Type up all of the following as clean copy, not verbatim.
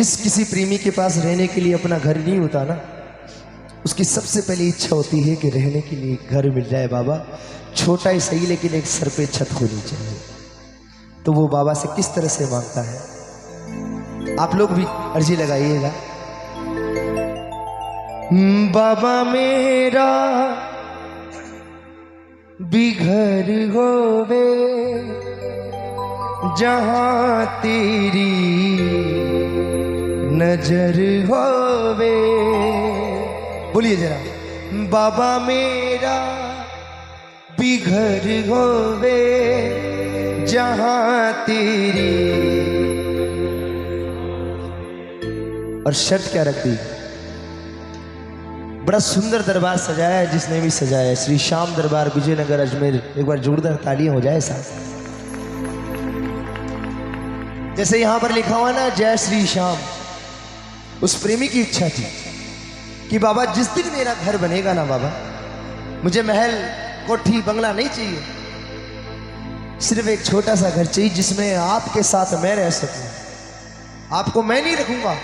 जिस किसी प्रेमी के पास रहने के लिए अपना घर नहीं होता ना, उसकी सबसे पहली इच्छा होती है कि रहने के लिए घर मिल जाए बाबा, छोटा ही सही लेकिन एक सर पे छत होनी चाहिए। तो वो बाबा से किस तरह से मांगता है, आप लोग भी अर्जी लगाइएगा। बाबा मेरा बिघर होवे जहां तेरी नजर होवे। बोलिए जरा, बाबा मेरा बिघर होवे जहां तेरी। और शर्त क्या रख दी, बड़ा सुंदर दरबार सजाया है जिसने भी सजाया है, श्री श्याम दरबार विजयनगर अजमेर। एक बार जोरदार तालियां हो जाए साथ। जैसे यहां पर लिखा हुआ ना, जय श्री श्याम। उस प्रेमी की इच्छा थी कि बाबा जिस दिन मेरा घर बनेगा ना बाबा, मुझे महल कोठी बंगला नहीं चाहिए, सिर्फ एक छोटा सा घर चाहिए जिसमें आपके साथ मैं रह सकूं। आपको मैं नहीं रखूंगा,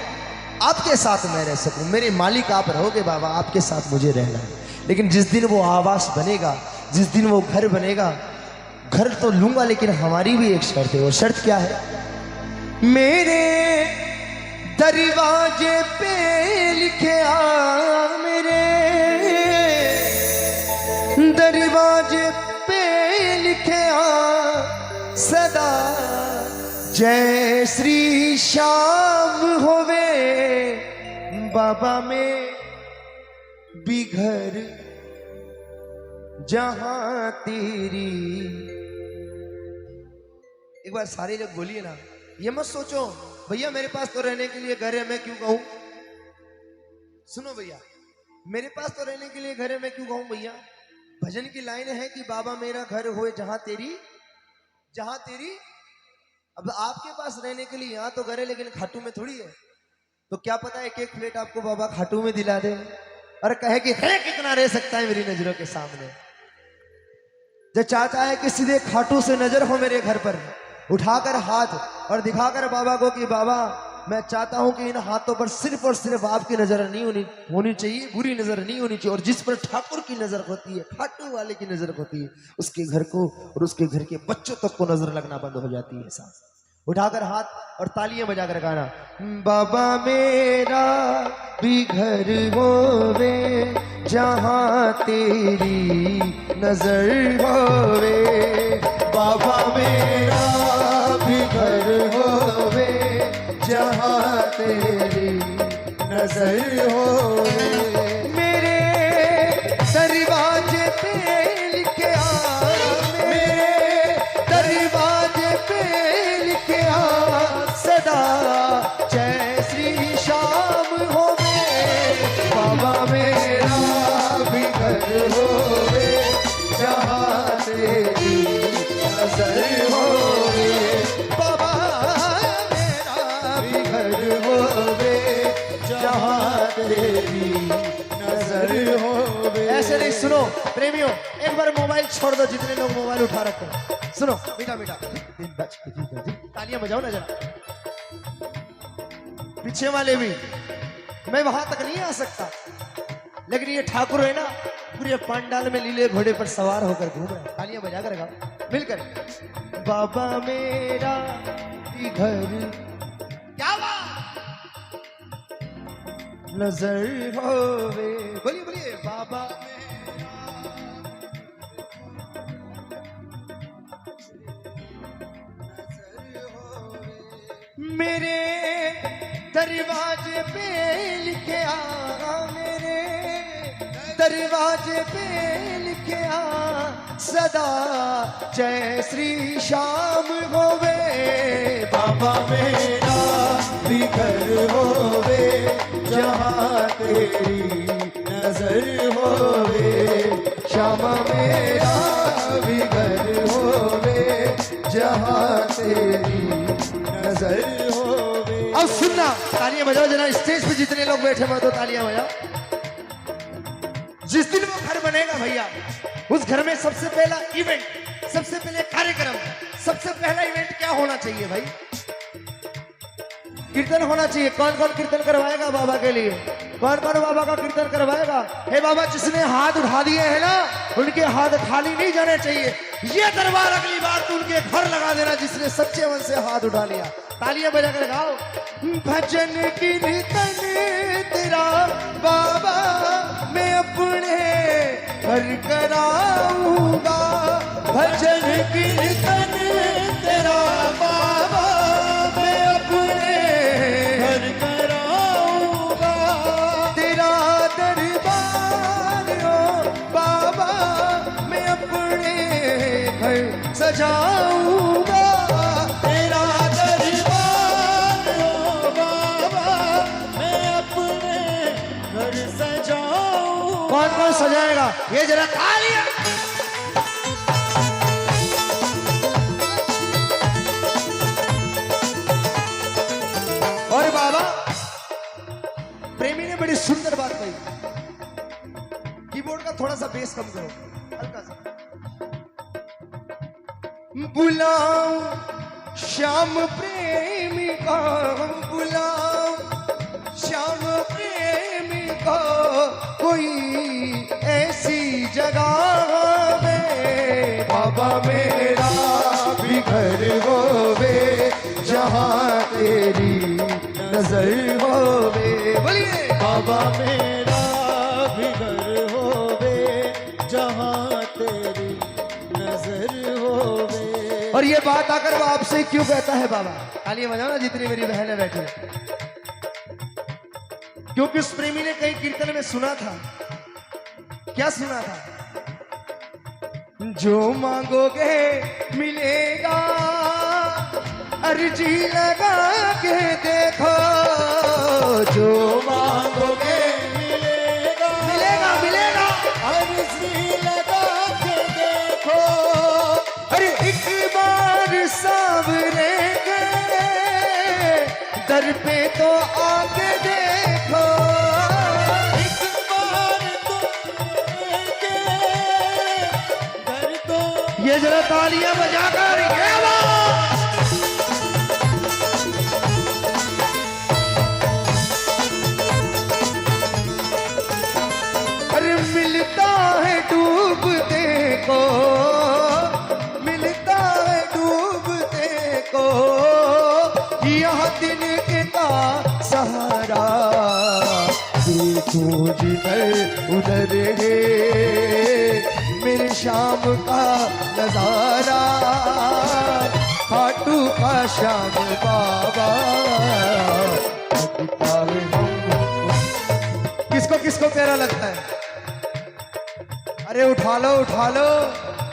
आपके साथ मैं रह सकूं। मेरे मालिक आप रहोगे बाबा, आपके साथ मुझे रहना है। लेकिन जिस दिन वो आवास बनेगा, जिस दिन वो घर बनेगा, घर तो लूंगा लेकिन हमारी भी एक शर्त है। और शर्त क्या है, मेरे दरवाजे पे लिखे आ, मेरे दरवाजे पे लिखे आ सदा जय श्री श्याम होवे। बाबा में बिघर जहां तेरी। एक बार सारे लोग बोलिए ना, ये मत सोचो भैया मेरे पास तो रहने के लिए घर है मैं क्यों कहूं। सुनो भैया, मेरे पास तो रहने के लिए घर है मैं क्यों कहूं भैया। भजन की लाइन है कि बाबा मेरा घर होए जहां तेरी, जहां तेरी। अब आपके पास रहने के लिए यहाँ तो घर है लेकिन खाटू में थोड़ी है। तो क्या पता एक एक प्लेट आपको बाबा खाटू में दिला दे और कहे कि है कितना रह सकता है मेरी नजरों के सामने। जो चाहता है कि सीधे खाटू से नजर हो मेरे घर पर, उठाकर हाथ और दिखाकर बाबा को कि बाबा मैं चाहता हूं कि इन हाथों पर सिर्फ और सिर्फ आपकी नजर नहीं होनी चाहिए, बुरी नजर नहीं होनी चाहिए। और जिस पर ठाकुर की नजर होती है, खाटू वाले की नजर होती है, उसके घर को और उसके घर के बच्चों तक को नजर लगना बंद हो जाती है। साथ उठाकर हाथ और तालियां बजाकर गाना, बाबा मेरा भी घर होवे जहां तेरी नजर होवे। बाबा मेरा भी घर होवे जहां तेरी नजर होवे। मेरे दरवाजे पे लिखे आ, मेरे दरवाजे पे लिखे आ सदा जय श्री श्याम होवे। बाबा मेरा भी घर होवे जहां तेरी नजर होवे। बाबा मेरा भी घर होवे जहां तेरी नजर होवे। ऐसे नहीं, सुनो प्रेमियों, एक बार मोबाइल छोड़ दो, जितने लोग मोबाइल उठा रखे हैं सुनो, मीठा मीठा तालियां बजाओ ना जरा। पीछे वाले भी, मैं वहां तक नहीं आ सकता लेकिन ये ठाकुर है ना, पूरे पंडाल में लीले घोड़े पर सवार होकर घूम रहे हैं। तालियां बजा कर गाओ मिलकर, बाबा मेरा घर क्या बात नजर होवे। बोलिए बोलिए, बाबा मेरे दरवाजे पे लिखे आ, मेरे दरवाजे पे लिखे आ सदा जय श्री श्याम होवे। बाबा मेरा भी घर होवे जहां तेरी नजर होवे। श्यामा मेरा भी घर होवे जहां तेरी नजर होवे। अब सुनना, तालियां बजाओ जना, स्टेज पे जितने लोग बैठे हुए तो तालियां बजाओ। जिस दिन वो घर बनेगा भैया, उस घर में सबसे पहला इवेंट, सबसे पहले कार्यक्रम, सबसे पहला इवेंट क्या होना चाहिए भाई? कीर्तन होना चाहिए। कौन कौन कीर्तन करवाएगा बाबा के लिए? कौन कौन बाबा का कीर्तन करवाएगा? हे बाबा, जिसने हाथ उठा दिए हैं ना, उनके हाथ खाली नहीं जाने चाहिए। ये दरबार अगली बार तो उनके घर लगा देना, जिसने सच्चे मन से हाथ उठा लिया। तालियां बजाकर गाओ। भजन कीर्तन तेरा बाबा मैं अपने घर कराऊंगा। भजन कीर्तन तेरा बाबा मैं अपने घर कराऊंगा। तेरा दरबार ओ बाबा मैं अपने घर सजाऊंगा। तेरा दरबार ओ बाबा मैं अपने घर सजाऊंगा। कौन कौन सजाएगा? ये जरा तालियां। और बाबा प्रेमी ने बड़ी सुंदर बात कही। कीबोर्ड का थोड़ा सा बेस कम करो, हल्का सा। बुलाओ श्याम प्रेमी का, बुलाओ श्याम प्रेमी का, कोई ऐसी जगह में बाबा मेरा भी घर होवे, जहाँ तेरी नजर होवे। बोलिए। बाबा मेरा भी घर होवे, जहाँ तेरी नजर होवे। और ये बात आकर वो आपसे क्यों कहता है बाबा? तालियां बजाओ ना जितनी मेरी बहनें बैठी हैं। क्योंकि उस प्रेमी ने कई कीर्तन में सुना था। क्या सुना था? जो मांगोगे मिलेगा, अर्जी लगा के देखो। जो मांगोगे मिलेगा, मिलेगा मिलेगा, अर्जी लगा के देखो। अरे एक बार सावरे के दर पे तो आके देखो। एक बार तुम के घर तो ये जरा तालियां बजाकर ये आवाज। अरे मिलता है डूबते को, मिलता है डूबते को, यह दिन के का सहारा। देखो जिधर उधर है मेरे शाम का नजारा, खाटू का श्याम बाबा। किसको किसको प्यारा लगता है? अरे उठा लो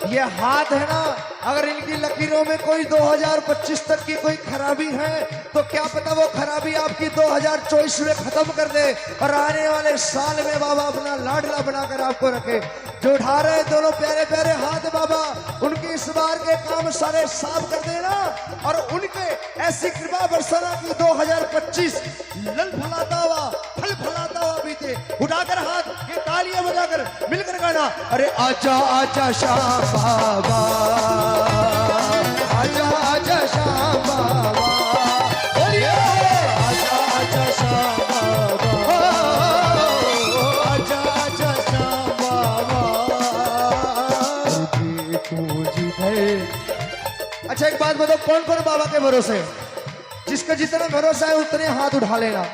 ये हाथ है ना, अगर इनकी लकीरों में कोई 2025 तक की कोई खराबी है तो क्या पता वो खराबी आपकी 2024 में खत्म कर दे और आने वाले साल में बाबा अपना लाडला बनाकर आपको रखे। जो उठा रहे दोनों प्यारे प्यारे हाथ बाबा, उनके इस बार के काम सारे साफ कर देना और उनके ऐसी कृपा बरसाना की 2025 लल फलाता हुआ फल फलाता हुआ बीते। उठाकर हाथ, ये तालियां बजाकर मिलकर गाना। अरे आजा आजा श्याम बाबा, आजा आजा श्याम बाबा, बोलिए। आजा आजा श्याम बाबा, आजा आजा श्याम बाबा। देखो जिधर। अच्छा एक बात बताओ, कौन कौन बाबा के भरोसे? जिसका जितना भरोसा है उतने हाथ उठा लेना।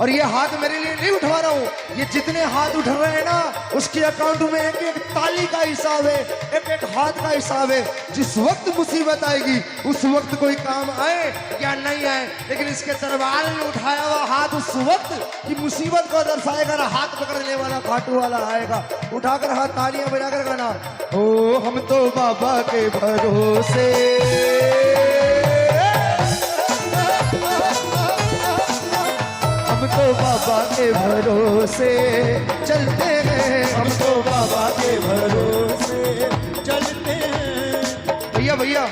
और ये हाथ मेरे लिए नहीं उठवा रहा हूँ, ये जितने हाथ उठ रहे हैं ना उसके अकाउंट में एक एक ताली का हिसाब है, एक एक हाथ का हिसाब है। जिस वक्त मुसीबत आएगी उस वक्त कोई काम आए या नहीं आए, लेकिन इसके दरबार में उठाया हुआ हाथ उस वक्त की मुसीबत को दर्शाएगा ना। हाथ पकड़ने वाला खाटू वाला आएगा। उठाकर हाथ, तालियां बजाकर गाना। ओ हम तो बाबा के भरोसे, हम तो बाबा के भरोसे चलते हैं, हम तो बाबा के भरोसे चलते हैं। भैया भैया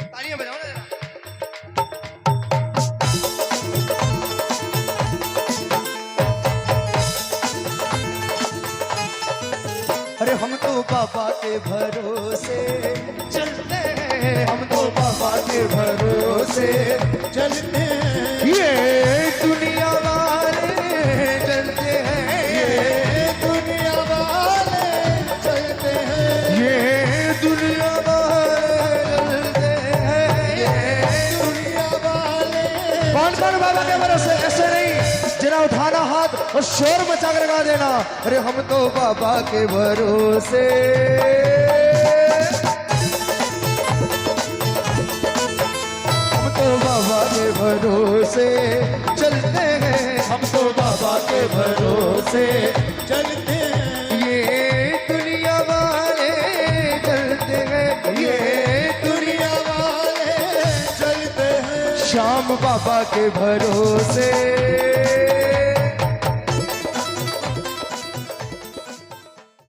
तालियां बजाओ ना जरा। अरे हम तो बाबा के भरोसे चलते हैं, हम तो बाबा के भरोसे भरोसे चलते हैं। ये दुनिया वाले चलते हैं, ये दुनिया वाले चलते हैं। ये दुनिया वाले चलते हैं, ये दुनिया वाले कौन कौन बाबा के भरोसे? ऐसे नहीं, जरा उठाना हाथ और शोर मचा कर गा देना, अरे हम तो बाबा के भरोसे। हम तो बाबा के भरोसे चलते हैं, हम तो बाबा के भरोसे चलते हैं। ये दुनिया वाले चलते हैं, ये दुनिया वाले चलते हैं। श्याम बाबा के भरोसे।